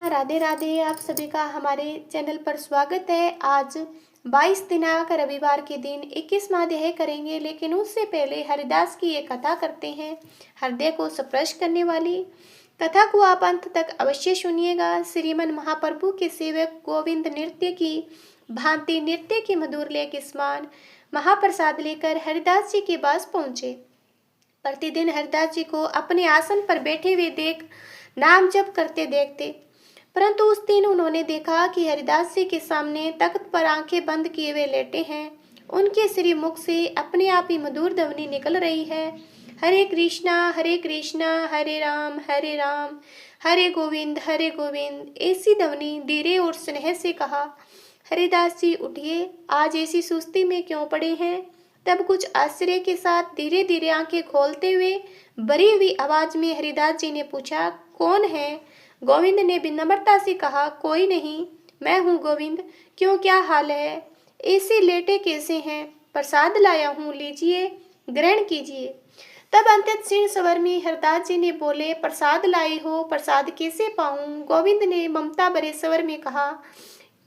राधे राधे। आप सभी का हमारे चैनल पर स्वागत है। आज 22 दिनांक रविवार के दिन 21वां अध्याय करेंगे, लेकिन उससे पहले हरिदास की ये कथा करते हैं, हृदय को स्पर्श करने वाली। कथा को आप अंत तक अवश्य सुनिएगा। श्रीमन महाप्रभु के सेवक गोविंद नृत्य की भांति नृत्य की मधुर लय के समान महाप्रसाद लेकर हरिदास जी के पास पहुंचे। प्रतिदिन हरिदास जी को अपने आसन पर बैठे हुए देख नाम जप करते देखते, परंतु उस दिन उन्होंने देखा कि हरिदास जी के सामने तख्त पर आंखें बंद किए हुए लेटे हैं। उनके श्री मुख से अपने आप ही मधुर ध्वनि निकल रही है, हरे कृष्णा हरे राम हरे गोविंद। ऐसी ध्वनि धीरे और स्नेह से कहा, हरिदास जी उठिए, आज ऐसी सुस्ती में क्यों पड़े हैं। तब कुछ आश्चर्य के साथ धीरे धीरे आंखें खोलते हुए भरी हुई आवाज में हरिदास जी ने पूछा, कौन है। गोविंद ने विनम्रता से कहा, कोई नहीं, मैं हूँ गोविंद। क्यों, क्या हाल है। ऐसे लेटे कैसे हैं। प्रसाद लाया हूँ, लीजिए, ग्रहण कीजिए। तब अंत्यत क्षीण स्वर में हरिदास जी ने बोले, प्रसाद लाई हो, प्रसाद कैसे पाऊं। गोविंद ने ममता भरे स्वर में कहा,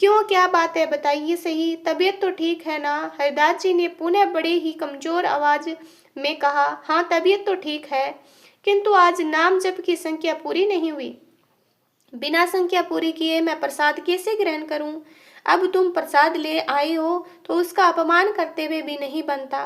क्यों, क्या बात है, बताइए सही, तबीयत तो ठीक है ना। हरिदास जी ने पुनः बड़े ही कमजोर आवाज में कहा, हाँ तबीयत तो ठीक है, किंतु आज नाम जप की संख्या पूरी नहीं हुई। बिना संख्या पूरी किए मैं प्रसाद कैसे ग्रहण करूं। अब तुम प्रसाद ले आए हो तो उसका अपमान करते हुए भी नहीं बनता।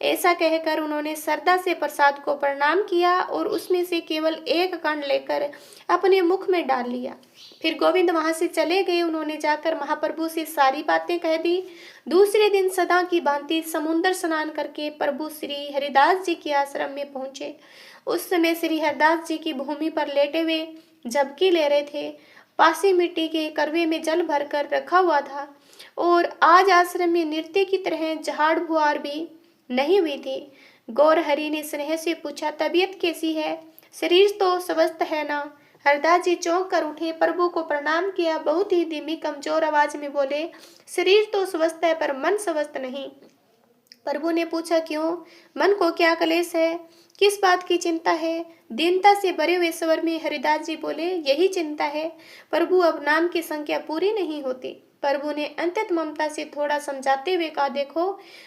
ऐसा कहकर उन्होंने श्रद्धा से प्रसाद को प्रणाम किया और उसमें से केवल एक कण लेकर अपने मुख में डाल लिया। फिर गोविंद वहां से चले गए। उन्होंने जाकर महाप्रभु से सारी बातें कह दी। दूसरे दिन सदा की भांति समुद्र स्नान करके प्रभु श्री हरिदास जी के आश्रम में पहुंचे। उस समय श्री हरिदास जी की भूमि पर लेटे हुए झपकी ले रहे थे। पासी मिट्टी के करवे में जल भरकर रखा हुआ था और आज आश्रम में नृत्य की तरह झाड़ बुहार भी नहीं हुई थी। गौर हरि ने स्नेह से पूछा, तबीयत कैसी है, शरीर तो स्वस्थ है ना। हरदास जी चौंक कर उठे, प्रभु को प्रणाम किया, बहुत ही धीमी कमजोर आवाज में बोले, शरीर तो स्वस्थ है पर मन स्वस्थ नहीं। प्रभु ने पूछा, क्यों, मन को क्या क्लेश है, किस बात की चिंता है। दीनता से भरे हुए स्वर में हरिदास जी बोले, यही चिंता है प्रभु, अब नाम की संख्या पूरी नहीं होती। प्रभु ने अंतत ममता से थोड़ा समझाते हुए कहा, देखो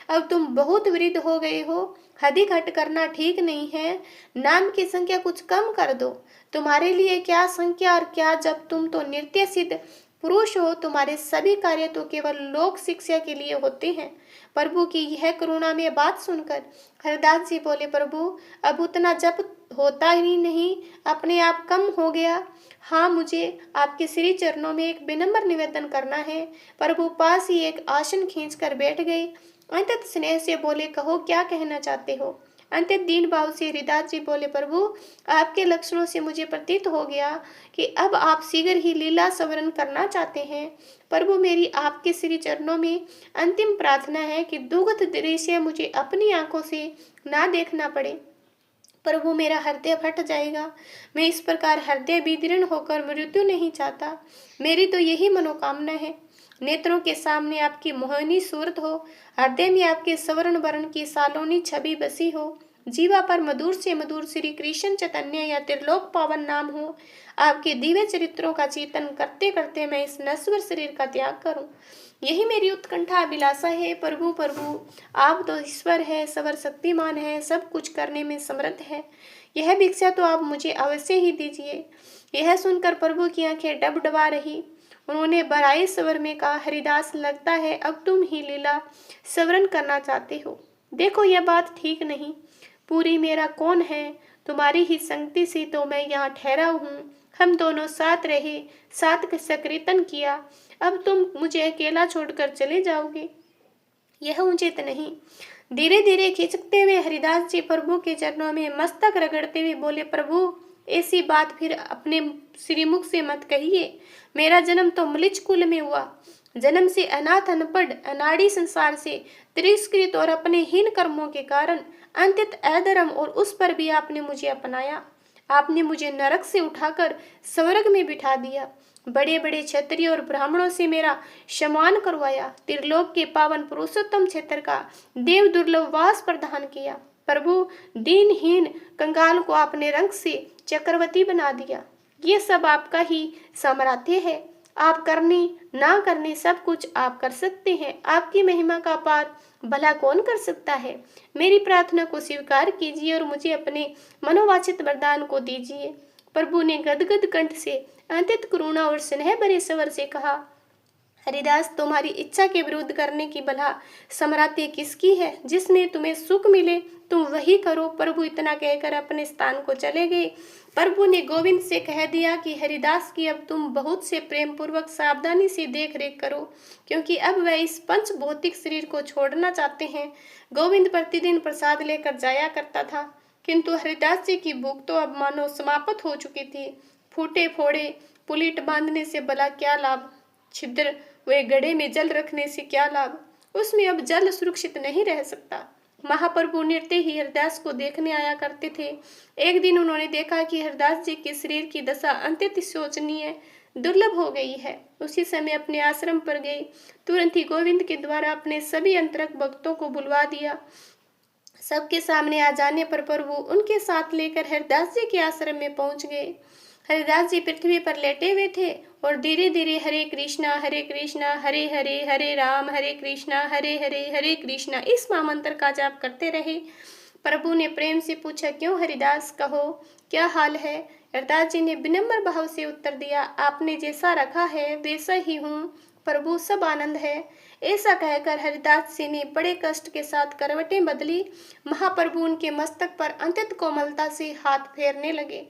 अब तुम बहुत वृद्ध हो गए हो, अधिक हट करना ठीक नहीं है। नाम की संख्या कुछ कम कर दो। तुम्हारे लिए क्या संख्या और क्या जब, तुम तो नित्य सिद्ध पुरुष हो। तुम्हारे सभी कार्य तो केवल लोक शिक्षा के लिए होते हैं। प्रभु की यह करुणा में बात सुनकर हरदास जी बोले, प्रभु अब उतना जप होता ही नहीं, अपने आप कम हो गया। हाँ, मुझे आपके श्री चरणों में एक विनम्र निवेदन करना है। प्रभु पास ही एक आसन खींचकर बैठ गए। अंतत स्नेह से बोले, कहो क्या कहना चाहते हो। अंतत दीन भाव से हरिदास जी बोले, प्रभु आपके लक्षणों से मुझे प्रतीत हो गया कि अब आप शीघ्र ही लीला सवरण करना चाहते हैं। प्रभु मेरी आपके श्री चरणों में अंतिम प्रार्थना है कि दुखद दृश्य मुझे अपनी आंखों से ना देखना पड़े। प्रभु मेरा हृदय फट जाएगा। मैं इस प्रकार हृदय विदीर्ण होकर मृत्यु नहीं चाहता। मेरी तो यही मनोकामना है। नेत्रों के सामने आपकी मोहनी सूरत हो, हृदय में आपके स्वर्ण वर्ण की सालोनी छवि बसी हो, जीवा पर मधुर से मधुर श्री कृष्ण चैतन्य या त्रिलोक पावन नाम हो। आपके दिव्य चरित्रों का चिंतन करते करते मैं इस नश्वर शरीर का त्याग करूं, यही मेरी उत्कंठा अभिलाषा है। प्रभु प्रभु आप तो ईश्वर है, सवर शक्तिमान है, सब कुछ करने में समर्थ है। यह भिक्षा तो आप मुझे अवश्य ही दीजिए। यह सुनकर प्रभु की आंखें डबडबा रही। उन्होंने बड़ाई स्वर में कहा, हरिदास लगता है अब तुम ही लीला सवरण करना चाहते हो। देखो यह बात ठीक नहीं। पूरी मेरा कौन है, तुम्हारी ही संगति से तो मैं यहाँ ठहरा हूँ। हम दोनों साथ रहे, साथ सकीर्तन किया, अब तुम मुझे अकेला छोड़कर चले जाओगे, यह उचित नहीं। धीरे धीरे खिंचते हुए हरिदास जी प्रभु के चरणों में मस्तक रगड़ते हुए बोले, प्रभु ऐसी बात फिर अपने श्रीमुख से मत कहिए। मेरा जन्म तो म्लेच्छ कुल में हुआ। जन्म से अनाथ अनपढ़ अनाड़ी संसार से तिरस्कृत और अपने हीन कर्मों के कारण अंतित अधर्म, और उस पर भी आपने मुझे अपनाया। आपने मुझे नरक से उठाकर स्वर्ग में बिठा दिया। बड़े बड़े क्षत्रिय और ब्राह्मणों से मेरा सम्मान करवाया। त्रिलोक के पावन पुरुषोत्तम क्षेत्र का देव दुर्लभ वास प्रदान किया। प्रभु दीनहीन कंगाल को आपने रंग से चक्रवर्ती बना दिया। ये सब आपका ही सामर्थ्य है। आप करने ना करने सब कुछ आप कर सकते हैं। आपकी महिमा का पार भला कौन कर सकता है। मेरी प्रार्थना को स्वीकार कीजिए और मुझे अपने मनोवांछित वरदान को दीजिए। प्रभु ने गदगद कंठ से अत्यंत करुणा और स्नेह भरे स्वर से कहा, हरिदास, तुम्हारी इच्छा के विरुद्ध करने की भला सामर्थ्य किसकी है। जिसमें तुम्हें सुख मिले तुम वही करो। प्रभु इतना कहकर अपने स्थान को चले गए। प्रभु ने गोविंद से कह दिया कि हरिदास की अब तुम बहुत से प्रेम पूर्वक सावधानी से देख रेख करो, क्योंकि अब वह इस पंच भौतिक शरीर को छोड़ना चाहते हैं। गोविंद प्रतिदिन प्रसाद लेकर जाया करता था, किंतु हरिदास जी की भूख तो अब मानो समाप्त हो चुकी थी। फूटे फोड़े पुलिट बांधने से भला क्या लाभ, छिद्र वे गड्ढे में जल रखने से क्या लाभ, उसमें अब जल सुरक्षित नहीं रह सकता। महाप्रभु नित्य ही हरदास को देखने आया करते थे। एक दिन उन्होंने देखा कि हरदास जी के शरीर की दशा अत्यंत शोचनीय दुर्लभ हो गई है। उसी समय अपने आश्रम पर गए। तुरंत ही गोविंद के द्वारा अपने सभी अंतरंग भक्तों को बुलवा दिया। सबके सामने आ जाने पर प्रभु उनके साथ लेकर हरदास जी के आश्रम में पहुंच गए। हरिदास जी पृथ्वी पर लेटे हुए थे और धीरे धीरे हरे कृष्णा हरे हरे हरे राम हरे हरे कृष्णा इस महामंत्र का जाप करते रहे। प्रभु ने प्रेम से पूछा, क्यों हरिदास, कहो क्या हाल है। हरदास जी ने विनम्र भाव से उत्तर दिया, आपने जैसा रखा है वैसा ही हूँ प्रभु, सब आनंद है। ऐसा कहकर हरिदास जी ने बड़े कष्ट के साथ करवटें बदली। महाप्रभु उनके मस्तक पर अत्यंत कोमलता से हाथ फेरने लगे।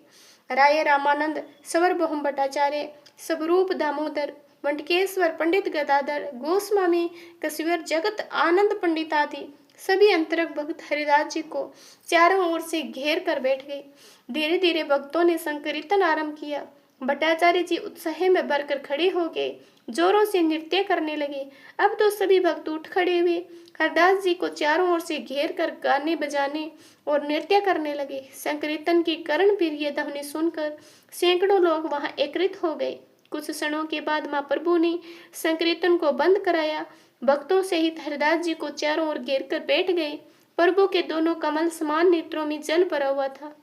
राय रामानंद, सवर बहुम भट्टाचार्य, स्वरूप दामोदर, वंटकेश्वर पंडित गदाधर, गोस्वामी कश्मीर, जगत आनंद पंडित आदि सभी अंतरंग भक्त हरिदास जी को चारों ओर से घेर कर बैठ गए। धीरे धीरे भक्तों ने संकीर्तन आरंभ किया। भट्टाचार्य जी उत्साह में भरकर खड़े हो गए, जोरों से नृत्य करने लगे। अब तो सभी भक्त उठ खड़े हुए हरदास जी को चारों ओर से घेर कर गाने बजाने और नृत्य करने लगे। संकीर्तन की कर्ण प्रिय ध्वनि सुनकर सैकड़ों लोग वहां एकत्रित हो गए। कुछ क्षणों के बाद मां प्रभु ने संकीर्तन को बंद कराया। भक्तों सहित हरदास जी को चारों ओर घेर कर बैठ गए। प्रभु के दोनों कमल समान नेत्रों में जल भरा हुआ था।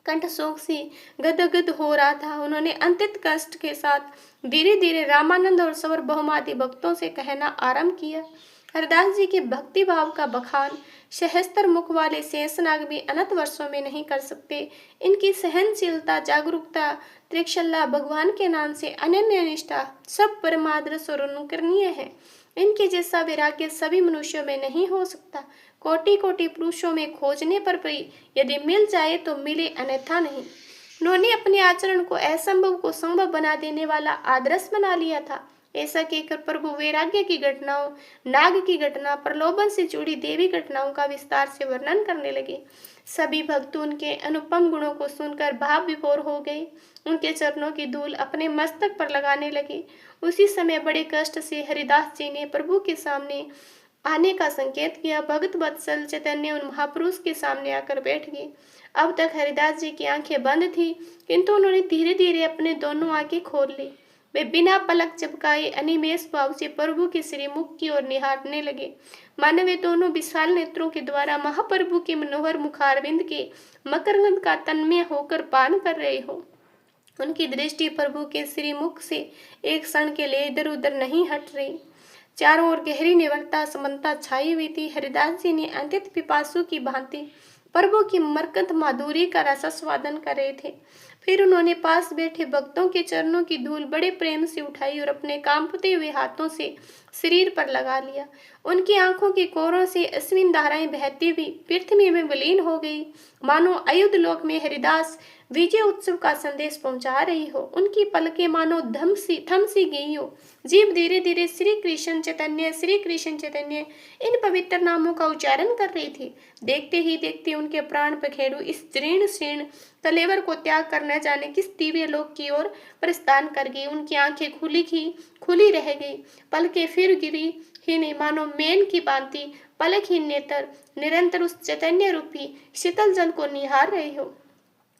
कंठ शोक से गदगद हो रहा था। उन्होंने अत्यंत कष्ट के साथ धीरे धीरे रामानंद और सवर बहुमादी भक्तों से कहना आरंभ किया। हरदास जी के भक्ति भाव का बखान सहस्त्र मुख वाले शेषनाग भी अनंत वर्षों में नहीं कर सकते। इनकी सहनशीलता, जागरूकता, त्रिक्षला, भगवान के नाम से अनन्य निष्ठा सब परमादर्श और अनुकरणीय है। इनके जैसा वैराग्य सभी मनुष्यों में नहीं हो सकता। कोटि कोटि पुरुषों में खोजने पर भी यदि मिल जाए तो मिले, अन्यथा नहीं। उन्होंने अपने आचरण को असंभव को संभव बना देने वाला आदर्श बना लिया था। ऐसा कहकर प्रभु वैराग्य की घटनाओं, नाग की घटना, प्रलोभन से जुड़ी देवी घटनाओं का विस्तार से वर्णन करने लगे। सभी भक्त उनके अनुपम गुणों को सुनकर भाव विभोर हो गए। उनके चरणों की धूल अपने मस्तक पर लगाने लगे। उसी समय बड़े कष्ट से हरिदास जी ने प्रभु के सामने आने का संकेत किया। भगत वत्सल चैतन्य उन महापुरुष के सामने आकर बैठ गए। अब तक हरिदास जी की आंखें बंद थी, किंतु उन्होंने धीरे धीरे अपने दोनों आंखें खोल ली। वे बिना पलक झपकाए अनिमेष भाव से प्रभु के श्रीमुख की ओर निहारने लगे। मानो वे दोनों विशाल नेत्रों के द्वारा महाप्रभु के मनोहर मुखारविंद के मकरंद का तन्मय होकर पान कर रहे हो। उनकी दृष्टि प्रभु के श्रीमुख से एक क्षण के लिए इधर उधर नहीं हट रही। चारों ओर गहरी निर्भरता समन्ता छाई हुई थी। हरिदास जी ने अत्यंत पिपासु की भांति प्रभु की मरकत माधुरी का रसास्वादन कर रहे थे। फिर उन्होंने पास बैठे भक्तों के चरणों की धूल बड़े प्रेम से उठाई और अपने कांपते हुए हाथों से शरीर पर लगा लिया। उनकी आंखों की कोरों से अश्विन धाराएं बहती हुई पृथ्वी में विलीन हो गई, मानो अयुध लोक में हरिदास विजय उत्सव का संदेश पहुंचा रही हो। उनकी पलकें मानो थम सी गई हो। जीव धीरे धीरे श्री कृष्ण चैतन्य इन पवित्र नामों का उच्चारण कर रही थी। देखते ही देखते उनके प्राण पखेरु इस जीर्ण शीर्ण कलेवर को त्याग कर न जाने किस दिव्य लोक की ओर प्रस्थान कर गई। उनकी आंखें खुली रह गई, पलकें फिर गिरी ही नहीं, मानो मेन की भांति पलकहीन नेत्र निरंतर उस चैतन्य रूपी शीतल जल को निहार रहे हो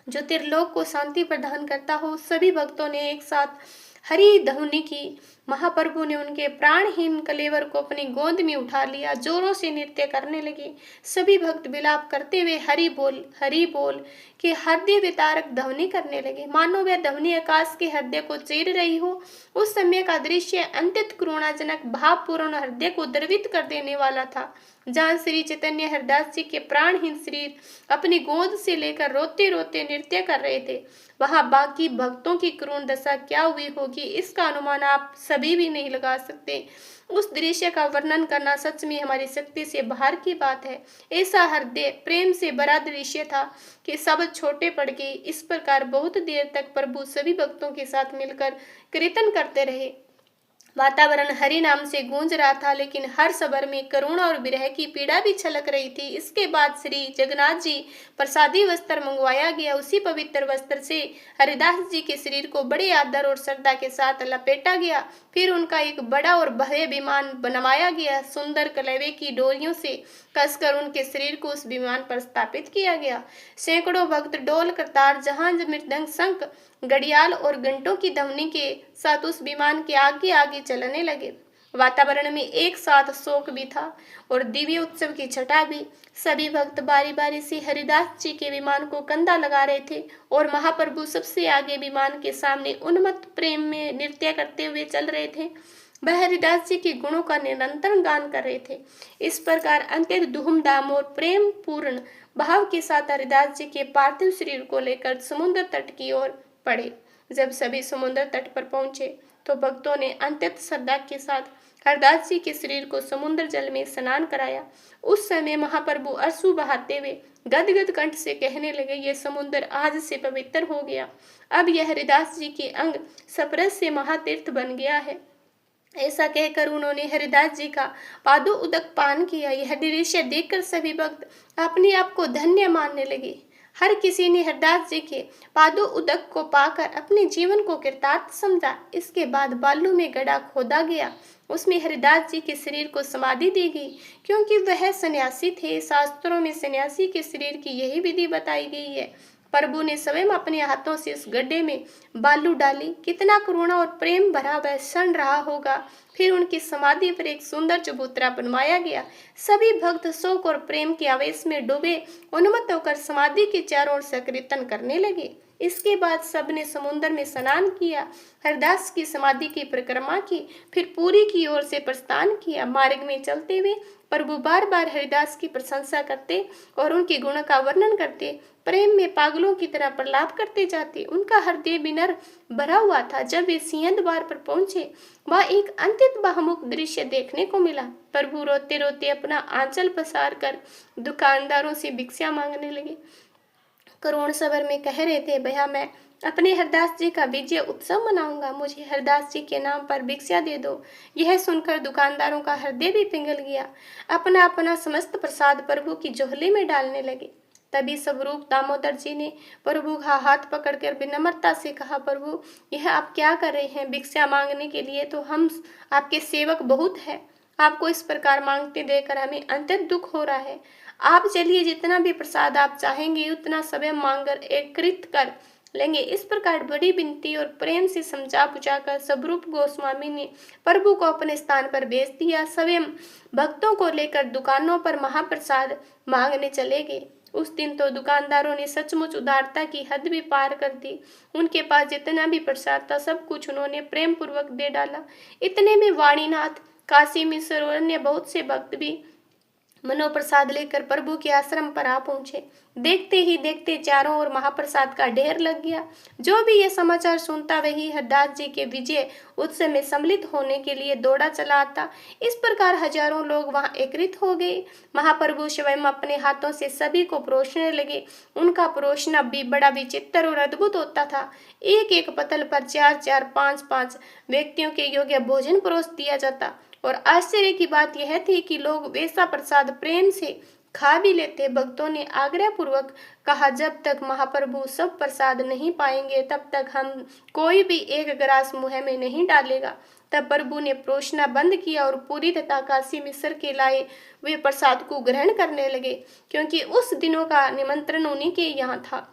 जो त्रिलोक को शांति प्रदान करता हो। सभी भक्तों ने एक साथ हरी ध्वनि की। महाप्रभु ने उनके प्राणहीन कलेवर को अपनी गोद में उठा लिया, जोरों से नृत्य करने लगे। सभी भक्त विलाप करते हुए हरि बोल के हृदय वितारक ध्वनि करने लगे, मानो वह ध्वनि आकाश के हृदय को चीर रही हो। उस समय का दृश्य अत्यंत करुणाजनक, भावपूर्ण, हृदय को द्रवित कर देने वाला था। जहाँ श्री चैतन्य हरिदास जी के प्राणहीन शरीर अपनी गोद से लेकर रोते रोते नृत्य कर रहे थे, वहां बाकी भक्तों की करुण दशा क्या हुई होगी, इसका अनुमान आप सभी भी नहीं लगा सकते। उस दृश्य का वर्णन करना सच में हमारी शक्ति से बाहर की बात है। ऐसा हृदय प्रेम से भरा दृश्य था कि सब छोटे पड़ गए। इस प्रकार बहुत देर तक प्रभु सभी भक्तों के साथ मिलकर कीर्तन करते रहे। वातावरण हरि नाम से गूंज रहा था, लेकिन हर स्वर में करुणा और विरह की पीड़ा भी छलक रही थी। इसके बाद श्री जगन्नाथ जी प्रसादी वस्त्र मंगवाया गया। उसी पवित्र वस्त्र से हरिदास जी के शरीर को बड़े आदर और श्रद्धा के साथ लपेटा गया। फिर उनका एक बड़ा और भव्य विमान बनवाया गया। सुंदर कलेवे की डोरियों से कसकर उनके शरीर को उस विमान पर स्थापित किया गया। सैकड़ों भक्त डोल करतार, जहाज, मृदंग, शंख, घड़ियाल और घंटों की ध्वनि के साथ उस विमान के आगे आगे चलने लगे। वातावरण में एक साथ शोक भी था और दिव्य उत्सव की छटा भी। सभी भक्त बारी बारी से हरिदास जी के विमान को कंधा लगा रहे थे और महाप्रभु सबसे आगे विमान के सामने उन्मत्त प्रेम में नृत्य करते हुए चल रहे थे। वह हरिदास जी के गुणों का निरंतर गान कर रहे थे। इस प्रकार अत्यंत धूमधाम और प्रेम पूर्ण भाव के साथ हरिदास जी के पार्थिव शरीर को लेकर समुद्र तट की ओर पड़े। जब सभी समुद्र तट पर पहुंचे तो भक्तों ने अत्यंत श्रद्धा के साथ हरदास जी के शरीर को समुद्र जल में स्नान कराया। उस समय महाप्रभु अश्रु बहाते हुए गदगद कंठ से कहने लगे, ये समुद्र आज से पवित्र हो गया। अब यह हरिदास जी के अंग स्पर्श से महातीर्थ बन गया है। ऐसा कहकर उन्होंने हरिदास जी का पादो उदक पान किया। यह दृश्य देखकर सभी भक्त अपने आप को धन्य मानने लगे। हर किसी ने हरदास जी के पादो उदक को पाकर अपने जीवन को कृतार्थ समझा। इसके बाद बालू में गड्ढा खोदा गया, उसमें हरिदास जी के शरीर को समाधि दी गई, क्योंकि वह सन्यासी थे। शास्त्रों में सन्यासी के शरीर की यही विधि बताई गई है। प्रभु ने स्वयं अपने हाथों से इस गड्ढे में बालू डाली। कितना करुणा और प्रेम भरा वह क्षण रहा होगा। फिर उनकी समाधि पर एक सुंदर चबूतरा बनवाया गया। सभी भक्त शोक और प्रेम के आवेश में डूबे उन्मत्त होकर समाधि के चारों ओर से कीर्तन करने लगे। इसके बाद सबने समुद्र में स्नान किया, हरदास की समाधि की परिक्रमा की, फिर पूरी की ओर से प्रस्थान किया। मार्ग में चलते हुए प्रभु बार बार हरिदास की प्रशंसा करते और उनके गुण का वर्णन करते, प्रेम में पागलों की तरह प्रलाप करते जाते। उनका हृदय विनर भरा हुआ था। जब वे सिंह द्वार पर पहुंचे, वह एक अत्यंत बहुमुख दृश्य देखने को मिला। प्रभु रोते रोते अपना आंचल पसार कर दुकानदारों से भिक्षा मांगने लगे। करुण स्वर में कह रहे थे, भैया मैं अपने हरदास जी का विजय उत्सव मनाऊंगा, मुझे हरदास जी के नाम पर भिक्षा दे दो। यह सुनकर दुकानदारों का हृदय भी पिघल गया। अपना अपना समस्त प्रसाद प्रभु की झोली में डालने लगे। तभी स्वरूप दामोदर जी ने प्रभु का हाथ पकड़कर विनम्रता से कहा, प्रभु यह आप क्या कर रहे हैं? भिक्षा मांगने के लिए तो हम आपके सेवक बहुत है, आपको इस प्रकार मांगते देकर हमें अत्यंत दुख हो रहा है। आप चलिए, जितना भी प्रसाद आप चाहेंगे उतना स्वयं मांगकर एकत्रित कर लेंगे। इस प्रकार बड़ी विनती और प्रेम से समझा बुझाकर स्वरूप गोस्वामी ने प्रभु को अपने स्थान पर भेज दिया। स्वयं भक्तों को लेकर दुकानों पर महाप्रसाद मांगने चले गए। उस दिन तो दुकानदारों ने सचमुच उदारता की हद भी पार कर दी। उनके पास जितना भी प्रसाद था सब कुछ उन्होंने प्रेम पूर्वक दे डाला। इतने में वाणीनाथ, काशी मिश्र और अन्य बहुत से भक्त भी मनोप्रसाद लेकर प्रभु के आश्रम पर आ पहुंचे। देखते ही देखते चारों ओर महाप्रसाद का ढेर लग गया। जो भी ये समाचार सुनता वही हरदास जी के विजय उत्सव में सम्मिलित होने के लिए दौड़ा चला आता। इस प्रकार हजारों लोग वहां एकत्रित हो गए। महाप्रभु स्वयं अपने हाथों से सभी को परोसने लगे। उनका परोसना भी बड़ा विचित्र और अद्भुत होता था। एक एक पतल पर 4-4, 5-5 व्यक्तियों के योग्य भोजन परोस दिया जाता। और आश्चर्य की बात यह थी कि लोग वैसा प्रसाद प्रेम से खा भी लेते। भक्तों ने आग्रह पूर्वक कहा, जब तक महाप्रभु सब प्रसाद नहीं पाएंगे तब तक हम कोई भी एक ग्रास मुंह में नहीं डालेगा। तब प्रभु ने परोसना बंद किया और पूरी तथा काशी मिश्र के लाए वे प्रसाद को ग्रहण करने लगे, क्योंकि उस दिनों का निमंत्रण उन्हीं के यहाँ था।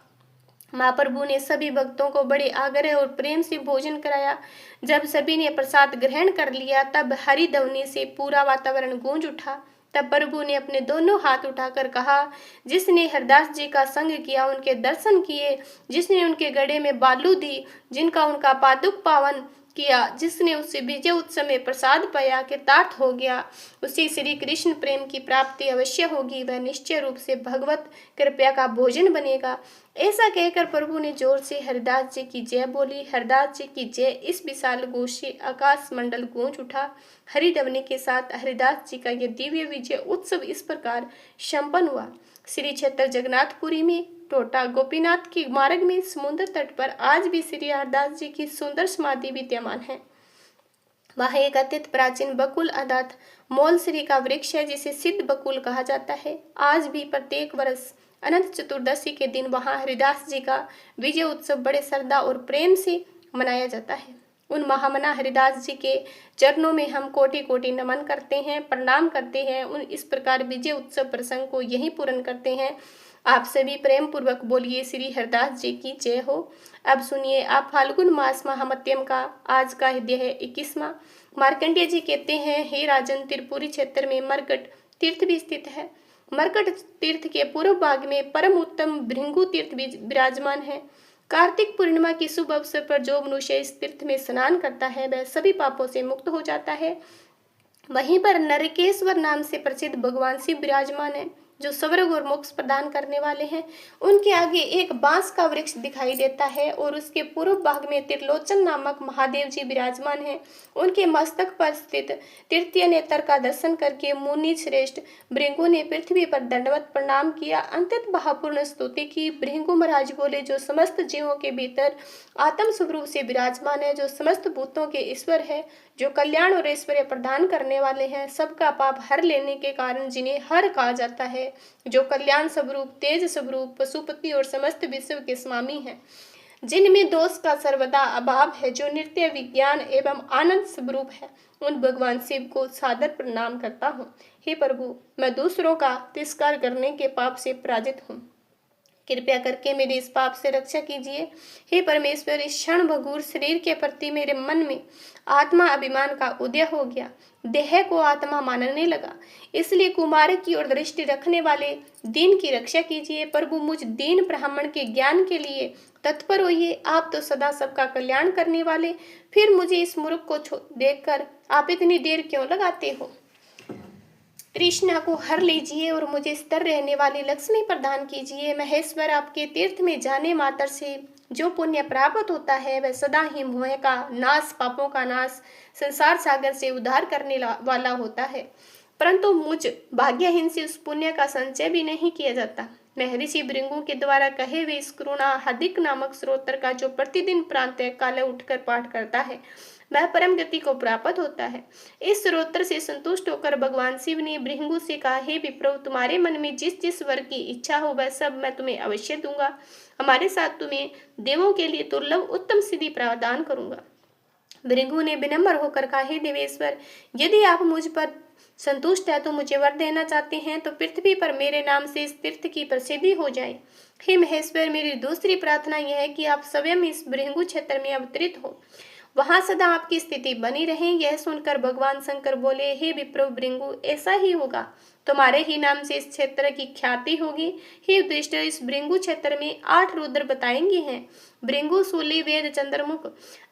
महाप्रभु ने सभी भक्तों को बड़े आग्रह और प्रेम से भोजन कराया। जब सभी ने प्रसाद ग्रहण कर लिया तब हरिध्वनि से पूरा वातावरण गूंज उठा। तब प्रभु ने अपने दोनों हाथ उठाकर कहा, जिसने हरदास जी का संग किया उनके दर्शन किए, जिसने उनके गले में बालू दी, जिनका उनका पादुक पावन किया, जिसने उससे विजय उत्सव में प्रसाद पाया कृतार्थ हो गया, उसे श्री कृष्ण प्रेम की प्राप्ति अवश्य होगी, वह निश्चय रूप से भगवत कृपया का भोजन बनेगा। ऐसा कहकर प्रभु ने जोर से हरिदास जी की जय बोली। हरिदास जी की जय इस विशाल घोषी आकाश मंडल गूंज उठा। हरिध्वनि के साथ हरिदास जी का यह दिव्य विजय उत्सव इस प्रकार संपन्न हुआ। श्री क्षेत्र जगन्नाथपुरी में टोटा गोपीनाथ के मार्ग में समुद्र तट पर आज भी श्री हरदास जी की सुंदर समाधि विद्यमान है। वह एक अत्यंत प्राचीन बकुल अर्थात मोल श्री का वृक्ष है, जिसे सिद्ध बकुल कहा जाता है। आज भी प्रत्येक वर्ष अनंत चतुर्दशी के दिन वहां हरिदास जी का विजय उत्सव बड़े श्रद्धा और प्रेम से मनाया जाता है। उन महामना हरिदास जी के चरणों में हम कोटि कोटि नमन करते हैं, प्रणाम करते हैं। उन इस प्रकार विजय उत्सव प्रसंग को यही पूर्ण करते हैं। आप सभी प्रेम पूर्वक बोलिए श्री हरदास जी की जय हो। अब सुनिए, आप फाल्गुन मास महामत्यम का आज का हृदय है 21वां। मार्कंडेय जी कहते हैं, हे राजन, त्रिपुरी क्षेत्र में मरकट तीर्थ भी स्थित है। मरकट तीर्थ के पूर्व भाग में परम उत्तम भृंगु तीर्थ भी विराजमान है। कार्तिक पूर्णिमा की शुभ अवसर पर जो मनुष्य इस तीर्थ में स्नान करता है वह सभी पापों से मुक्त हो जाता है। वहीं पर नरकेश्वर नाम से प्रसिद्ध भगवान शिव विराजमान है, जो स्वर्ग और मोक्ष प्रदान करने वाले हैं। उनके आगे एक बांस का वृक्ष दिखाई देता है और उसके पूर्व भाग में त्रिलोचन नामक महादेव जी विराजमान हैं। उनके मस्तक पर स्थित तृतीय नेत्र का दर्शन करके मुनि श्रेष्ठ भृंगु ने पृथ्वी पर दंडवत प्रणाम किया, अत्यंत भावपूर्ण स्तुति की। भृंगु महाराज बोले, जो समस्त जीवों के भीतर आत्म स्वरूप से विराजमान है, जो समस्त भूतों के ईश्वर है, जो कल्याण और ऐश्वर्य प्रदान करने वाले हैं, सबका पाप हर लेने के कारण जिन्हें हर कहा जाता है, जो कल्याण स्वरूप, तेज स्वरूप, पशुपति और समस्त विश्व के स्वामी हैं, जिनमें दोष का सर्वदा अभाव है, जो नित्य विज्ञान एवं आनंद स्वरूप है, उन भगवान शिव को सादर प्रणाम करता हूँ। हे प्रभु, मैं दूसरों का तिरस्कार करने के पाप से पराजित हूँ, कृपया करके मेरी इस पाप से रक्षा कीजिए। हे परमेश्वर, इस क्षण भंगुर शरीर के प्रति मेरे मन में आत्मा अभिमान का उदय हो गया, देह को आत्मा मानने लगा, इसलिए कुमार की ओर दृष्टि रखने वाले दीन की रक्षा कीजिए। प्रभु, मुझ दीन ब्राह्मण के ज्ञान के लिए तत्पर होइए। आप तो सदा सबका कल्याण करने वाले, फिर मुझे इस मूर्ख को देखकर आप इतनी देर क्यों लगाते हो? तृष्णा को हर लीजिए और मुझे स्थिर रहने वाली लक्ष्मी प्रदान कीजिए। महेश्वर, आपके तीर्थ में जाने मात्र से जो पुण्य प्राप्त होता है वह सदा ही मोह का नाश, पापों का नाश, संसार सागर से उद्धार करने वाला होता है, परंतु मुझ भाग्यहीन से उस पुण्य का संचय भी नहीं किया जाता। महर्षि भृंगु के द्वारा कहे हुए इस करुणा हदिक नामक स्रोत्र का जो प्रतिदिन प्रातः काले उठकर पाठ करता है वह परम गति को प्राप्त होता है। इस स्रोत्र से संतुष्ट होकर भगवान शिव ने भृंगु से कहा, हे विप्र, तुम्हारे मन में जिस जिस वर की इच्छा हो वह सब मैं तुम्हें अवश्य दूंगा। हमारे साथ तुम्हें देवों के लिए दुर्लभ उत्तम सिद्धि प्रदान करूंगा। भृंगु ने विनम्र होकर कहा, हे देवेश्वर, यदि आप मुझ पर संतुष्ट है तो मुझे वर देना चाहते हैं तो पृथ्वी पर मेरे नाम से इस तीर्थ की प्रसिद्धि हो जाए। हे महेश्वर, मेरी दूसरी प्रार्थना यह है कि आप स्वयं इस भृंगु क्षेत्र में अवतरित हो, वहां सदा आपकी स्थिति बनी रहे। यह सुनकर भगवान शंकर बोले, हे विप्र भृंगु, ऐसा ही होगा, तुम्हारे ही नाम से इस क्षेत्र की ख्याति होगी। हे युधिष्ठिर, इस भृंगु क्षेत्र में 8 रुद्र बताएंगे हैं, भृंगु, सूली, वेद, चंद्रमुख,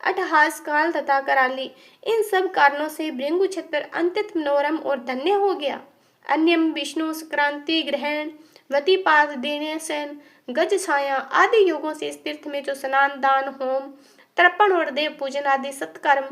अट्टहास, काल तथा कराली। इन सब कारणों से भृंगु क्षेत्र अत्यंत मनोरम और धन्य हो गया। अन्यम, विष्णु, संक्रांति, ग्रहण, वतिपात, देनेशन, गज छाया आदि योगों से इस तीर्थ में जो स्नान, दान, होम, तर्पण और देव पूजन आदि सत्कर्म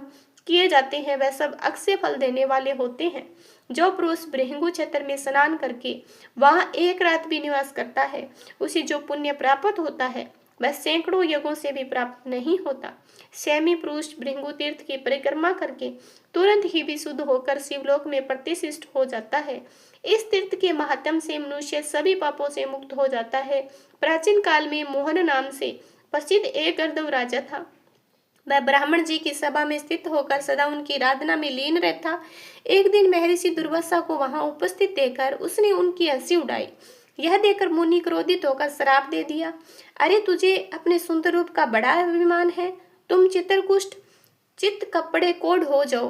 किए जाते हैं वह सब अक्षय फल देने वाले होते हैं। जो पुरुष भृंगु क्षेत्र में स्नान करके वहां एक रात भी निवास करता है उसे जो पुण्य प्राप्त होता है वह सैकड़ों यज्ञों से भी प्राप्त नहीं होता। सैमी पुरुष भृंगु तीर्थ की परिक्रमा करके तुरंत ही विशुद्ध होकर शिवलोक में प्रतिष्ठित हो जाता है। इस तीर्थ के महात्म से मनुष्य सभी पापों से मुक्त हो जाता है। प्राचीन काल में मोहन नाम से प्रसिद्ध एक गर्दव राजा था। वह ब्राह्मण जी की सभा में स्थित होकर सदा उनकी आराधना में लीन रहता। एक दिन महर्षि दुर्वासा को वहां उपस्थित देखकर उसने उनकी हंसी उड़ाई। यह देखकर मुनि क्रोधित होकर श्राप दे दिया। अरे तुझे अपने सुंदर रूप का बड़ा अभिमान है, तुम चित्रकुष्ठ चित्त कपड़े कोढ़ हो जाओ,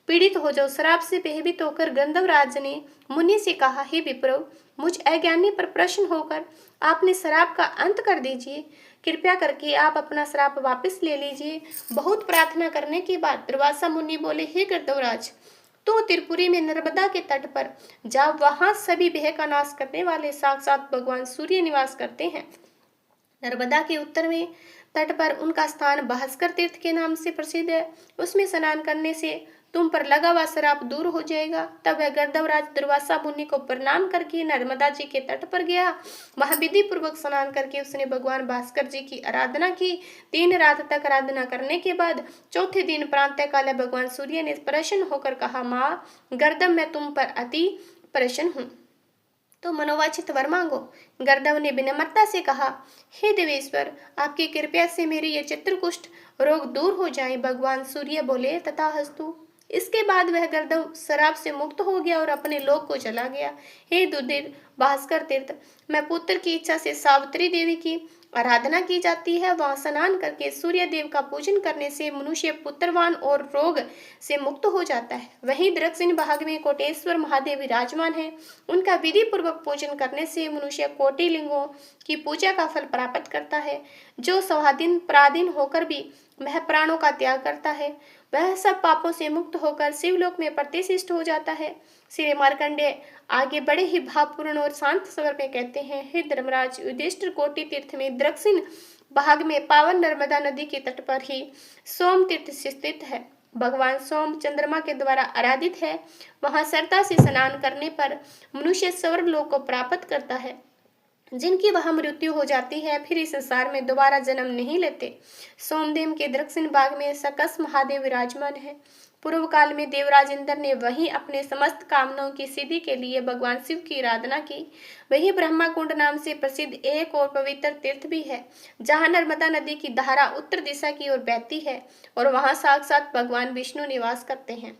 पीड़ित हो जाओ। श्राप से भयभीत होकर गंधर्वराज ने मुनि से कहा, हे विप्र, मुझ अज्ञानी पर प्रसन्न होकर आपने श्राप का अंत कर दीजिए। कृपया करके आप अपना श्राप वापस ले लीजिए। बहुत प्रार्थना करने के बाद दुर्वासा मुनि बोले, हे गंधर्वराज, तो त्रिपुरी में नर्मदा के तट पर जा, वहां सभी भय का नाश करने वाले साक्षात भगवान सूर्य निवास करते हैं। नर्मदा के उत्तर में तट पर उनका स्थान भास्कर तीर्थ के नाम से प्रसिद्ध है। उसमें स्नान करने से तुम पर लगा हुआ श्राप दूर हो जाएगा। तब वह गंधर्वराज दुर्वासा मुनि को प्रणाम करके नर्मदा जी के तट पर गया। वहां विधि पूर्वक स्नान करके उसने भगवान भास्कर जी की आराधना की। 3 रात तक आराधना करने के बाद चौथे दिन प्रातः काल भगवान सूर्य ने प्रसन्न होकर कहा, माँ गर्दम, मैं तुम पर अति प्रसन्न हूँ, तो मनोवांछित वर मांगो। गर्दव ने विनम्रता से कहा, हे देवेश्वर, आपकी कृपया से मेरे ये चित्रकुष्ठ रोग दूर हो जाए। भगवान सूर्य बोले, तथास्तु। इसके बाद वह गर्दव शराब से मुक्त हो गया और अपने लोक को चला गया। हे दुर्दिर भास्कर तीर्थ, मैं पुत्र की इच्छा से सावित्री देवी की आराधना की जाती है। वहां स्नान करके सूर्य देव का पूजन करने से मनुष्य पुत्रवान और रोग से मुक्त हो जाता है। वहीं दक्षिण भाग में कोटेश्वर महादेव विराजमान है। उनका विधि पूर्वक पूजन करने से मनुष्य कोटि लिंगों की पूजा का फल प्राप्त करता है। जो स्वाधीन पराधीन होकर भी वह प्राणों का त्याग करता है, वह सब पापों से मुक्त होकर शिवलोक में प्रतिष्ठित हो जाता है। श्री मार्कंडेय आगे बड़े ही भावपूर्ण और शांत स्वर में कहते हैं, हे धर्मराज, युधिष्ठिर कोटि तीर्थ में दक्षिण भाग में पावन नर्मदा नदी के तट पर ही सोम तीर्थ स्थित है। भगवान सोम चंद्रमा के द्वारा आराधित है। वहां श्रद्धा से स्नान करने पर मनुष्य स्वर्ग लोक को प्राप्त करता है। जिनकी वहां मृत्यु हो जाती है फिर इस संसार में दोबारा जन्म नहीं लेते। सोमदेव के दक्षिण भाग में सकस महादेव विराजमान है। पूर्व काल में देवराज इंद्र ने वहीं अपने समस्त कामनाओं की सिद्धि के लिए भगवान शिव की आराधना की। वही ब्रह्मा कुंड नाम से प्रसिद्ध एक और पवित्र तीर्थ भी है, जहां नर्मदा नदी की धारा उत्तर दिशा की ओर बहती है और वहां साक्षात भगवान विष्णु निवास करते हैं।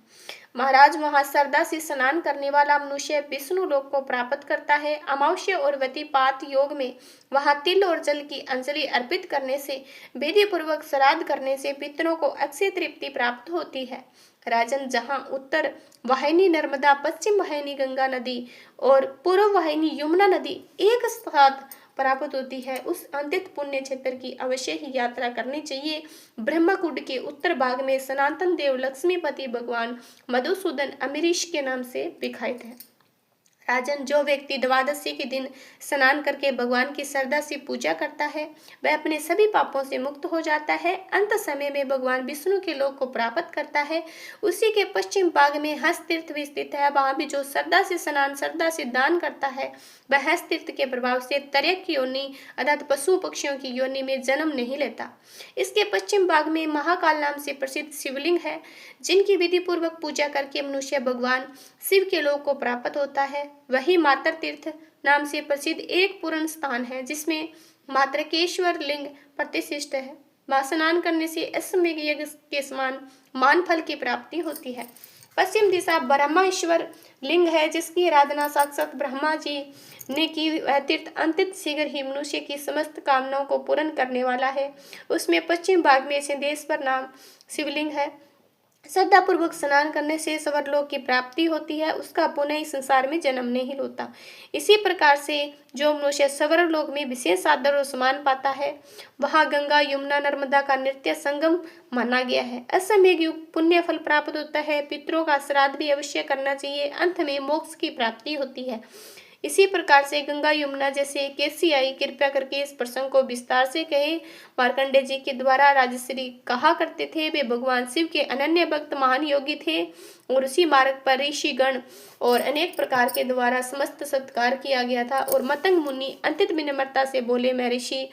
महाराज, वहां श्रद्धा से स्नान करने वाला मनुष्य विष्णु लोक को प्राप्त करता है। अमावस्या और व्यतिपात योग में वहां तिल और जल की अंजलि अर्पित करने से, विधि पूर्वक श्राद्ध करने से पितरों को अक्षय तृप्ति प्राप्त होती है। राजन, जहां उत्तर वाहिनी नर्मदा, पश्चिम वाहिनी गंगा नदी और पूर्व वाहिनी यमुना नदी एक साथ प्राप्त होती है, उस अंतित पुण्य क्षेत्र की अवश्य ही यात्रा करनी चाहिए। ब्रह्मकुंड के उत्तर भाग में सनातन देव लक्ष्मीपति भगवान मधुसूदन अम्बरीश के नाम से विख्यात है। राजन, जो व्यक्ति द्वादशी के दिन स्नान करके भगवान की श्रद्धा से पूजा करता है, वह अपने सभी पापों से मुक्त हो जाता है। अंत समय में भगवान विष्णु के लोक को प्राप्त करता है। उसी के पश्चिम भाग में हस्त तीर्थ भी स्थित है। वहां भी जो श्रद्धा से स्नान, श्रद्धा से दान करता है, वह हस्त तीर्थ के प्रभाव से तर्यक की योनि अर्थात पशु पक्षियों की योनि में जन्म नहीं लेता। इसके पश्चिम भाग में महाकाल नाम से प्रसिद्ध शिवलिंग है, जिनकी विधि पूर्वक पूजा करके मनुष्य भगवान शिव के लोक को प्राप्त होता है। वही मातर तीर्थ नाम से प्रसिद्ध एक पूर्ण स्थान है, जिसमें मातृकेश्वर लिंग प्रतिष्ठित है। वहां स्नान करने से अश्वमेघ यज्ञ के समान मान फल की प्राप्ति होती है। पश्चिम दिशा ब्रह्मेश्वर लिंग है, जिसकी आराधना साक्षात ब्रह्मा जी ने की। वह तीर्थ अंतित शीघ्र ही मनुष्य की समस्त कामनाओं को पूर्ण करने वाला है। उसमें पश्चिम भाग में सिद्धेश्वर नाम शिवलिंग है। श्रद्धा पूर्वक स्नान करने से स्वर्गलोक की प्राप्ति होती है, उसका पुनः इस संसार में जन्म नहीं होता। इसी प्रकार से जो मनुष्य स्वर्गलोक में विशेष आदर और सम्मान पाता है, वहां गंगा यमुना नर्मदा का नित्य संगम माना गया है। अश्वमेघ युग पुण्य फल प्राप्त होता है। पितरों का श्राद्ध भी अवश्य करना चाहिए। अंत में मोक्ष की प्राप्ति होती है। इसी प्रकार से गंगा यमुना जैसे कैसी आई, कृपया करके इस प्रसंग को विस्तार से कहे। मार्कंडेय जी के द्वारा राजश्री कहा करते थे, वे भगवान शिव के अनन्य भक्त महान योगी थे और उसी मार्ग पर ऋषि गण और अनेक प्रकार के द्वारा समस्त सत्कार किया गया था। और मतंग मुनि अंतित विनम्रता से बोले, मैं ऋषि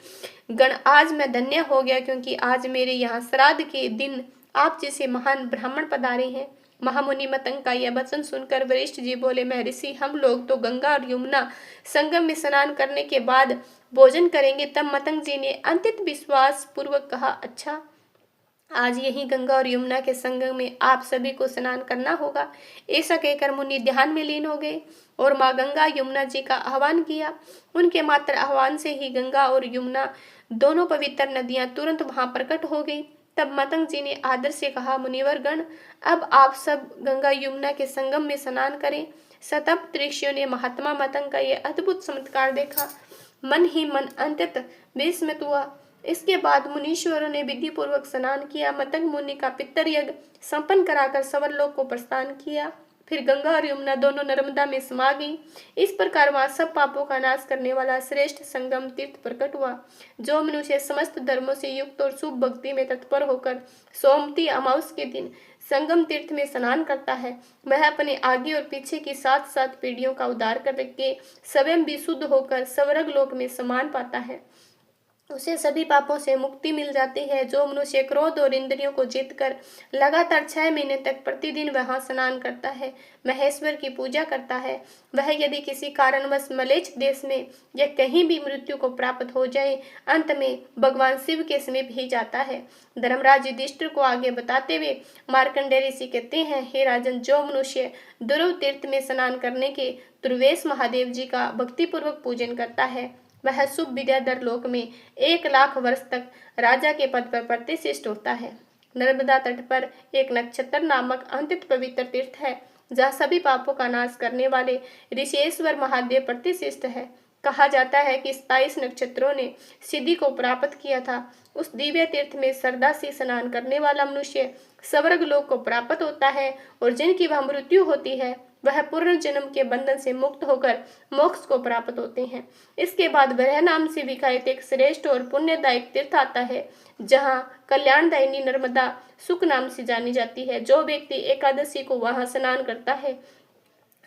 गण आज मैं धन्य हो गया, क्योंकि आज मेरे यहाँ श्राद्ध के दिन आप जैसे महान ब्राह्मण पधारे हैं। महामुनि मतंग का यह वचन सुनकर वरिष्ठ जी बोले, मैं ऋषि, हम लोग तो गंगा और यमुना संगम में स्नान करने के बाद भोजन करेंगे। तब मतंग जी ने अंतित विश्वास पूर्वक कहा, अच्छा आज यही गंगा और यमुना के संगम में आप सभी को स्नान करना होगा। ऐसा कहकर मुनि ध्यान में लीन हो गए और माँ गंगा यमुना जी का आह्वान किया। उनके मात्र आह्वान से ही गंगा और यमुना दोनों पवित्र नदियां तुरंत वहां प्रकट हो गई। तब मतंग जी ने आदर से कहा, मुनिवर गण, अब आप सब गंगा यमुना के संगम में स्नान करें। सतप ऋषियों ने महात्मा मतंग का यह अद्भुत चमत्कार देखा। मन ही मन अंततः विस्मित हुआ। इसके बाद मुनीश्वरों ने विधि पूर्वक स्नान किया। मतंग मुनि का पितर यज्ञ संपन्न कराकर सवरलोक को प्रस्थान किया। फिर गंगा और यमुना दोनों नर्मदा में समा गई। इस प्रकार वहां सब पापों का नाश करने वाला श्रेष्ठ संगम तीर्थ प्रकट हुआ। जो मनुष्य समस्त धर्मों से युक्त और शुभ भक्ति में तत्पर होकर सोमती अमावस के दिन संगम तीर्थ में स्नान करता है, वह अपने आगे और पीछे की 7 पीढ़ियों का उद्धार करके स्वयं भी शुद्ध होकर स्वर्ग लोक में समान पाता है। उसे सभी पापों से मुक्ति मिल जाती है। जो मनुष्य क्रोध और इंद्रियों को जीतकर लगातार 6 महीने तक प्रतिदिन वहां स्नान करता है, महेश्वर की पूजा करता है, वह यदि किसी कारणवश मलेच्छ देश में या कहीं भी मृत्यु को प्राप्त हो जाए, अंत में भगवान शिव के समीप ही जाता है। धर्मराज युधिष्ठिर को आगे बताते हुए मार्कंडेय ऋषि कहते हैं, हे राजन, जो मनुष्य ध्रुव तीर्थ में स्नान करने के ध्रुवेश महादेव जी का भक्तिपूर्वक पूजन करता है, वह शुभ विद्याधर लोक में 1 लाख वर्ष तक राजा के पद पर प्रतिष्ठित होता है। नर्मदा तट पर एक नक्षत्र नामक अत्यंत पवित्र तीर्थ है, जहाँ सभी पापों का नाश करने वाले ऋषेश्वर महादेव प्रतिष्ठित है। कहा जाता है कि 27 नक्षत्रों ने सिद्धि को प्राप्त किया था। उस दिव्य तीर्थ में श्रद्धा से स्नान करने वाला मनुष्य स्वर्ग लोक को प्राप्त होता है और जिनकी वह मृत्यु होती है, वह पूर्ण जन्म के बंधन से मुक्त होकर मोक्ष को प्राप्त होते हैं। इसके बाद वह नाम से विख्यात एक श्रेष्ठ और पुण्यदायक तीर्थ आता है, जहाँ कल्याणदायिनी नर्मदा सुख नाम से जानी जाती है। जो व्यक्ति एकादशी को वहां स्नान करता है,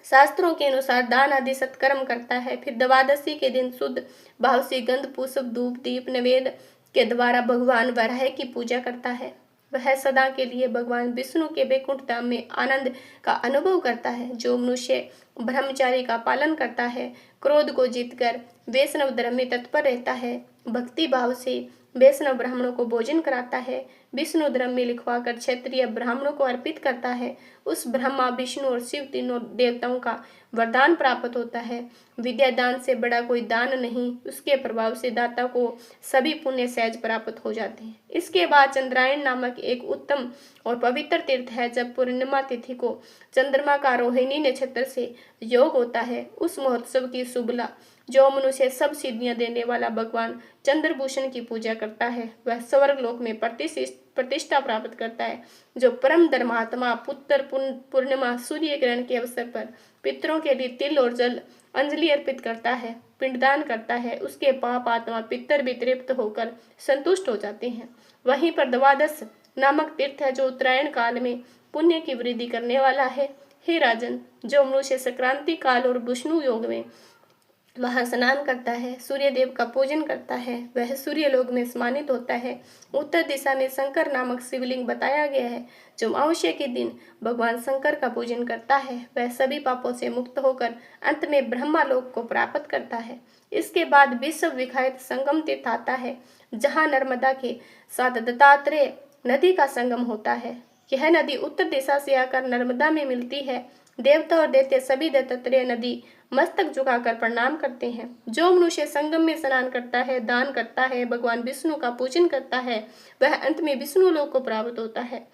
शास्त्रों के अनुसार दान आदि सत्कर्म करता है, फिर द्वादशी के दिन शुद्ध भाव से गंध पुष्प धूप दीप नैवेद्य के द्वारा भगवान वराह की पूजा करता है, वह सदा के लिए भगवान विष्णु के वैकुंठ धाम में आनंद का अनुभव करता है। जो मनुष्य ब्रह्मचारी का पालन करता है, क्रोध को जीतकर वैष्णव धर्म में तत्पर रहता है, भक्ति भाव से वैष्णव ब्राह्मणों को भोजन कराता है, विष्णु धर्म में लिखवाकर क्षत्रिय ब्राह्मणों को अर्पित करता है, उस ब्रह्मा विष्णु और शिव तीनों देवताओं का वरदान प्राप्त होता है। विद्या दान से बड़ा कोई दान नहीं, उसके प्रभाव से दाता को सभी पुण्य सहज प्राप्त हो जाते हैं। इसके बाद चंद्रायण नामक एक उत्तम और पवित्र तीर्थ है। जब पूर्णिमा तिथि को चंद्रमा का रोहिणी नक्षत्र से योग होता है, उस महोत्सव की शुभला जो मनुष्य सब सिद्धियां देने वाला भगवान चंद्रभूषण की पूजा करता है, वह स्वर्ग लोक में प्रतिष्ठा प्राप्त करता है। जो परम धर्मात्मा पुत्र पूर्णिमा सूर्य ग्रहण के अवसर पर पितरों के लिए तिल और जल अंजलि अर्पित करता है, पिंडदान करता है, उसके पाप आत्मा पितर भी तृप्त होकर संतुष्ट हो जाते हैं। वहीं पर द्वादश नामक तीर्थ है, जो उत्तरायण काल में पुण्य की वृद्धि करने वाला है। हे राजन, जो मनुष्य संक्रांति काल और विष्णु योग में वहां स्नान करता है, सूर्य देव का पूजन करता है, वह सूर्य लोक में सम्मानित होता है। उत्तर दिशा में शंकर नामक शिवलिंग बताया गया है। जो अमावस्या के दिन भगवान शंकर का पूजन करता है, वह सभी पापों से मुक्त होकर अंत में ब्रह्मा लोक को प्राप्त करता है। इसके बाद विश्व विख्यात संगम तीर्थ आता है, जहाँ नर्मदा के साथ दत्तात्रेय नदी का संगम होता है। यह नदी उत्तर दिशा से आकर नर्मदा में मिलती है। देवता और दैत्य सभी दत्तात्रेय नदी मस्तक झुकाकर प्रणाम करते हैं। जो मनुष्य संगम में स्नान करता है, दान करता है, भगवान विष्णु का पूजन करता है, वह अंत में विष्णु लोक को प्राप्त होता है।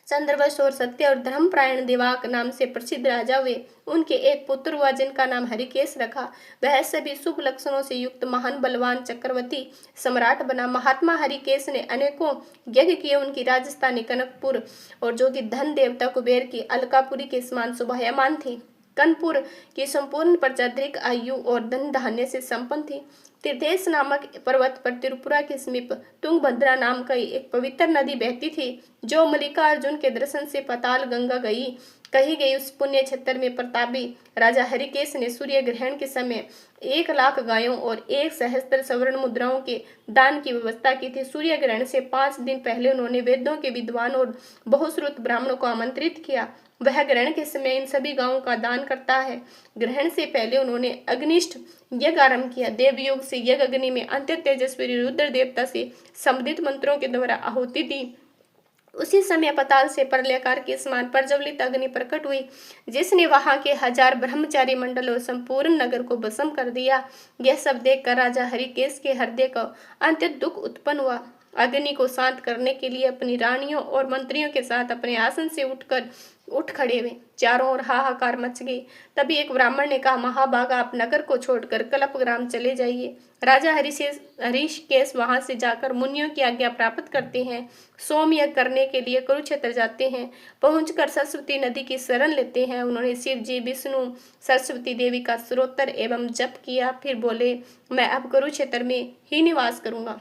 चंद्रवश और सत्य और धर्मपरायण दिवाक नाम से प्रसिद्ध राजा हुए। उनके एक पुत्र हुआ जिनका नाम हरिकेश रखा। वह सभी शुभ लक्षणों से युक्त महान बलवान चक्रवर्ती सम्राट बना। महात्मा हरिकेश ने अनेकों यज्ञ किए। उनकी राजस्थानी कनकपुर और जो कि धन देवता कुबेर की अलकापुरी के समान शोभायमान थी। कनपुर की संपूर्ण प्रजा दीर्घ आयु और धन धान्य से संपन्न थी। तीर्थेश नामक पर्वत पर त्रिपुरा के समीप तुंगभद्रा नाम की एक पवित्र नदी बहती थी, जो मल्लिकार्जुन के दर्शन से पाताल गंगा कही गई। उस पुण्य क्षेत्र में प्रतापी राजा हरिकेश ने सूर्य ग्रहण के समय 1 लाख गायों और 1 सहस्त्र स्वर्ण मुद्राओं के दान की व्यवस्था की थी। सूर्य ग्रहण से 5 दिन पहले उन्होंने वेदों के विद्वान और बहुश्रुत ब्राह्मणों को आमंत्रित किया। वह ग्रहण के समय इन सभी गांवों का दान करता है। ग्रहण से पहले उन्होंने अग्निष्ठ यज्ञ आरंभ किया। देवयोग से यज्ञ अग्नि में अंत्य तेजस्वी रुद्र देवता से संबंधित मंत्रों के द्वारा आहुति दी। उसी समय पाताल से प्रलयकार के समान प्रज्वलित अग्नि प्रकट हुई, जिसने वहां के 1000 ब्रह्मचारी मंडल और संपूर्ण नगर को भस्म कर दिया। यह सब देखकर राजा हरिकेश के हृदय को अत्यंत दुख उत्पन्न हुआ। अग्नि को शांत करने के लिए अपनी रानियों और मंत्रियों के साथ अपने आसन से उठ खड़े हुए। चारों ओर हाहाकार मच गई। तभी एक ब्राह्मण ने कहा, महाभागा, आप नगर को छोड़कर कल्पग्राम चले जाइए। राजा हरिकेश वहां से जाकर मुनियों की आज्ञा प्राप्त करते हैं, सोम यज्ञ करने के लिए कुरुक्षेत्र जाते हैं। पहुंचकर सरस्वती नदी की शरण लेते हैं। उन्होंने शिव जी, विष्णु, सरस्वती देवी का स्तोत्र एवं जप किया। फिर बोले, मैं अब कुरुक्षेत्र में ही निवास करूंगा।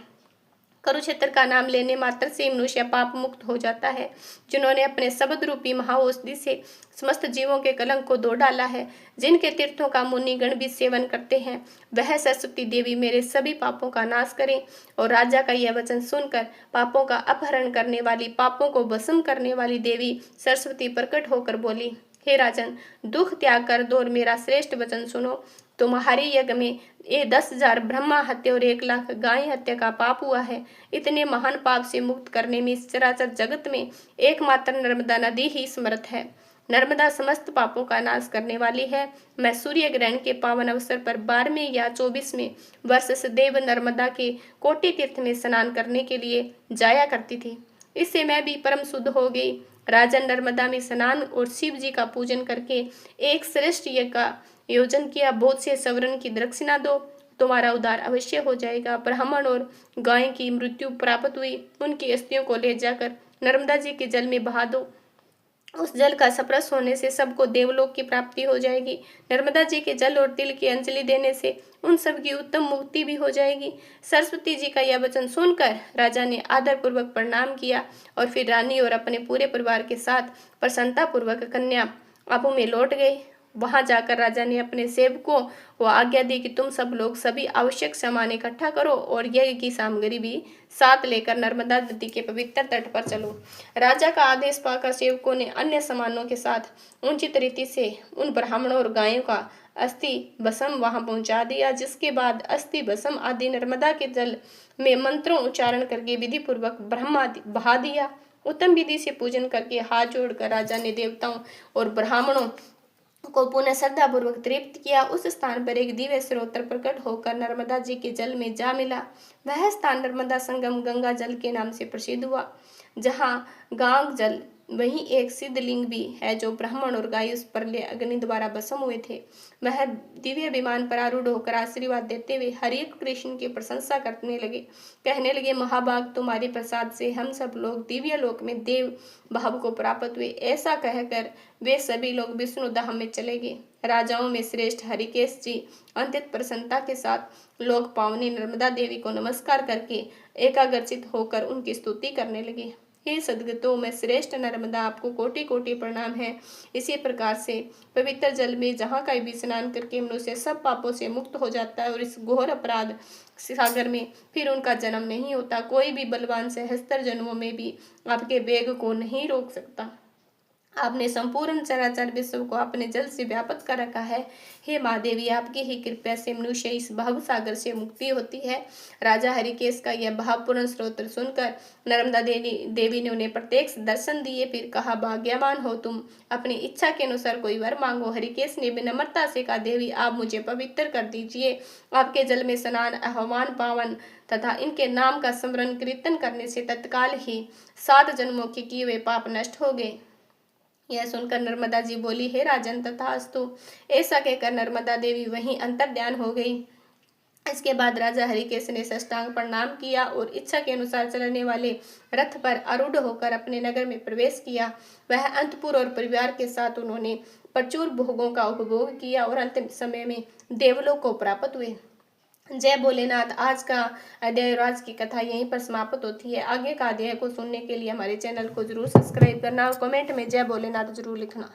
कुरुक्षेत्र का नाम लेने मात्र से मनुष्य पाप मुक्त हो जाता है। जिन्होंने अपने शब्द रूपी महाऔषधि से समस्त जीवों के कलंक को धो डाला है, जिनके तीर्थों का मुनिगण भी सेवन करते हैं, वह सरस्वती देवी मेरे सभी पापों का नाश करें। और राजा का यह वचन सुनकर पापों का अपहरण करने वाली, पापों को भस्म करने वाली देवी सरस्वती प्रकट होकर बोली, हे राजन, दुख त्याग कर दो और मेरा श्रेष्ठ वचन सुनो। तुम्हारे यज्ञ में 10,000 ब्रह्मा हत्या और 1,00,000 गाय हत्या का पाप हुआ है। इतने महान पाप से मुक्त करने में इस चराचर जगत में एकमात्र नर्मदा नदी ही समर्थ है। नर्मदा समस्त पापों का नाश करने वाली है। मैं सूर्य ग्रहण के पावन अवसर पर 12वें या 24वें वर्ष सदैव नर्मदा के कोटि तीर्थ में स्नान करने के लिए जाया करती थी। इससे मैं भी परम शुद्ध हो गई। राजन, नर्मदा में स्नान और शिव जी का पूजन करके एक श्रेष्ठ यज्ञ का योजन किया। बहुत से सवर्ण की दक्षिणा दो, तुम्हारा उद्धार अवश्य हो जाएगा। ब्राह्मण और गाय की मृत्यु प्राप्त हुई, उनकी अस्थियों को ले जाकर नर्मदा जी के जल में बहा दो। उस जल का स्पर्श होने से सबको देवलोक की प्राप्ति हो जाएगी। नर्मदा जी के जल और तिल की अंजलि देने से उन सब की उत्तम मुक्ति भी हो जाएगी। सरस्वती जी का यह वचन सुनकर राजा ने आदर पूर्वक प्रणाम किया और फिर रानी और अपने पूरे परिवार के साथ प्रसन्नता पूर्वक कन्या आबू में लौट गए। वहां जाकर राजा ने अपने सेवकों को आज्ञा दी कि तुम सब लोग सभी आवश्यक सामान इकट्ठा करो और यज्ञ की सामग्री भी साथ लेकर नर्मदा नदी के पवित्र तट पर चलो। राजा का आदेश पाकर सेवकों ने अन्य सामानों के साथ उचित रीति से उन ब्राह्मणों और गायों का अस्थि भस्म वहां पहुंचा दिया। जिसके बाद अस्थि भस्म आदि नर्मदा के जल में मंत्रों उच्चारण करके विधि पूर्वक ब्रह्मा बहा दिया। उत्तम विधि से पूजन करके हाथ जोड़कर राजा ने देवताओं और ब्राह्मणों को पुनः श्रद्धा पूर्वक तृप्त किया। उस स्थान पर एक दिव्य स्रोत प्रकट होकर नर्मदा जी के जल में जा मिला। वह स्थान नर्मदा संगम गंगा जल के नाम से प्रसिद्ध हुआ। जहाँ गांग जल, वहीं एक सिद्ध लिंग भी है जो ब्राह्मण और गाय उस प्रलय अग्नि द्वारा भस्म हुए थे। वह दिव्य विमान पर आरूढ़ होकर आशीर्वाद देते हुए हरे कृष्ण की प्रशंसा करने लगे, कहने लगे, महाभाग, तुम्हारे प्रसाद से हम सब लोग दिव्य लोक में देव भाव को प्राप्त हुए। ऐसा कहकर वे सभी लोग विष्णु धाम में चले गए। राजाओं में श्रेष्ठ हरिकेश जी अत्यंत प्रसन्नता के साथ लोक पावनी नर्मदा देवी को नमस्कार करके एकाग्रचित होकर उनकी स्तुति करने लगे। हे सद्गतो, मैं श्रेष्ठ नर्मदा, आपको कोटि कोटि प्रणाम है। इसी प्रकार से पवित्र जल में जहाँ कहीं भी स्नान करके मनुष्य सब पापों से मुक्त हो जाता है और इस घोर अपराध सागर में फिर उनका जन्म नहीं होता। कोई भी बलवान सहस्त्र जन्मों में भी आपके वेग को नहीं रोक सकता। आपने संपूर्ण चराचर विश्व को अपने जल से व्याप्त कर रखा है। हे महादेवी, आपकी ही कृपा से मनुष्य इस भाव सागर से मुक्ति होती है। राजा हरिकेश का यह भावपूर्ण स्तोत्र सुनकर नर्मदा देवी ने उन्हें प्रत्यक्ष दर्शन दिए। फिर कहा, भाग्यवान हो तुम, अपनी इच्छा के अनुसार कोई वर मांगो। हरिकेश ने विनम्रता से कहा, देवी, आप मुझे पवित्र कर दीजिए। आपके जल में स्नान आह्वान पावन तथा इनके नाम का स्मरण कीर्तन करने से तत्काल ही 7 जन्मों के किए हुए पाप नष्ट हो गए। यह सुनकर नर्मदा जी बोली, हे राजन, तथास्तु। ऐसा कहकर नर्मदा देवी वहीं अंतर्ध्यान हो गई। इसके बाद राजा हरिकेश ने साष्टांग प्रणाम किया और इच्छा के अनुसार चलने वाले रथ पर आरूढ़ होकर अपने नगर में प्रवेश किया। वह अंतपुर और परिवार के साथ उन्होंने प्रचुर भोगों का उपभोग किया और अंतिम समय में देवलोक को प्राप्त हुए। जय भोलेनाथ। आज का अध्याय और आज की कथा यहीं पर समाप्त होती है। आगे का अध्याय को सुनने के लिए हमारे चैनल को जरूर सब्सक्राइब करना और कमेंट में जय भोलेनाथ जरूर लिखना।